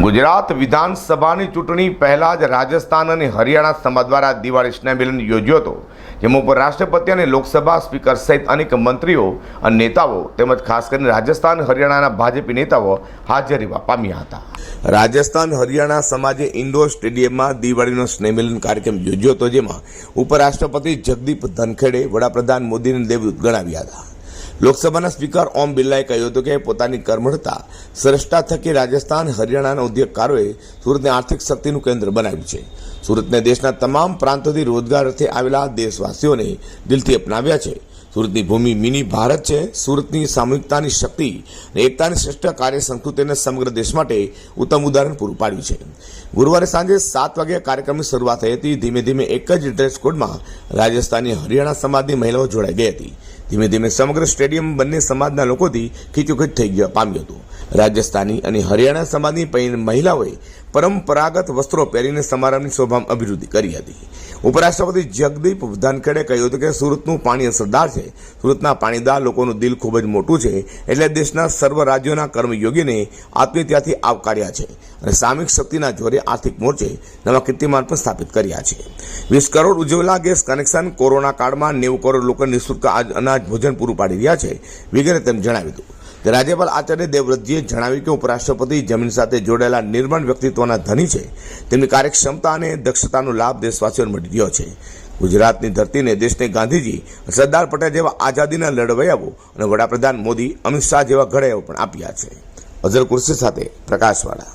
ગુજરાત વિધાનસભાની ચૂંટણી પહેલા જ રાજસ્થાન અને હરિયાણા સમાજ દ્વારા દિવાળી સ્નેહમિલન યોજ્યો હતો, જેમાં ઉપરાષ્ટ્રપતિ અને લોકસભા સ્પીકર સહિત અનેક મંત્રીઓ અને નેતાઓ તેમજ ખાસ કરીને રાજસ્થાન હરિયાણાના ભાજપી નેતાઓ હાજરી પામ્યા હતા। રાજસ્થાન હરિયાણા સમાજે ઇન્ડોર સ્ટેડિયમમાં દિવાળીનો સ્નેહમિલન કાર્યક્રમ યોજ્યો હતો, જેમાં ઉપરાષ્ટ્રપતિ જગદીપ ધનખેડે વડાપ્રધાન મોદીને દેવદૂત ગણાવ્યા હતા। લોકસભાના સ્પીકર ઓમ બિરલાએ કહ્યું હતું કે પોતાની કર્મઠતા શ્રેષ્ઠતા થકી રાજસ્થાન હરિયાણાના ઉદ્યોગકારોએ સુરતને આર્થિક શક્તિનું કેન્દ્ર બનાવ્યું છે। સુરતને દેશના તમામ પ્રાંતોથી રોજગાર અર્થે આવેલા દેશવાસીઓને દિલથી અપનાવ્યા છે। સુરતની ભૂમિ મિની ભારત છે। સુરતની સામૂહિકતાની શક્તિ અને એકતાની શ્રેષ્ઠ કાર્ય સંસ્કૃતિને સમગ્ર દેશ માટે ઉત્તમ ઉદાહરણ પૂરું પાડ્યું છે। ગુરુવારે સાંજે 7 વાગ્યે કાર્યક્રમની શરૂઆત થઈ હતી। ધીમે ધીમે એક જ ડ્રેસ કોડમાં રાજસ્થાની હરિયાણા સમાજની મહિલાઓ જોડાઈ ગઈ હતી। ધીમે ધીમે સમગ્ર સ્ટેડિયમ બંને સમાજના લોકોથી ખીચોખીચ થઈ પામ્યું હતું। રાજસ્થાની અને હરિયાણા સમાજની મહિલાઓએ પરંપરાગત વસ્ત્રો પહેરીને સમારંભની શોભામાં અભિવૃદ્ધિ કરી હતી। ઉપરાષ્ટ્રપતિ જગદીપ ધનખેડે કહ્યું હતું કે સુરતનું પાણી અસરદાર છે। સુરતના પાણીદાર લોકોનું દિલ ખૂબ જ મોટું છે, એટલે દેશના સર્વ રાજ્યોના કર્મયોગીને આત્મીયતાથી આવકાર્યા છે અને સામૂહિક શક્તિના જોરે આર્થિક મોરચે નવા કીર્તિમાન પણ સ્થાપિત કર્યા છે। 20 crore Ujjwala gas connection, corona કાળમાં 90 કરોડ લોકો નિઃશુલ્ક અનાજ ભોજન પૂરું પાડી રહ્યા છે વગેરે તેમ જણાવ્યું હતું। રાજ્યપાલ આચાર્ય દેવવ્રતજીએ જણાવ્યું કે ઉપરાષ્ટ્રપતિ જમીન સાથે જોડાયેલા નિર્માણ વ્યક્તિત્વના ધની છે। તેમની કાર્યક્ષમતા અને દક્ષતાનો લાભ દેશવાસીઓને મળી રહ્યો છે। ગુજરાતની ધરતીને દેશને ગાંધીજી, સરદાર પટેલ જેવા આઝાદીના લડવૈયાઓ અને વડાપ્રધાન મોદી, અમિત શાહ જેવા ઘડવૈયાઓ પણ આપ્યા છે। અઝર કુર્સી સાથે પ્રકાશવાળા।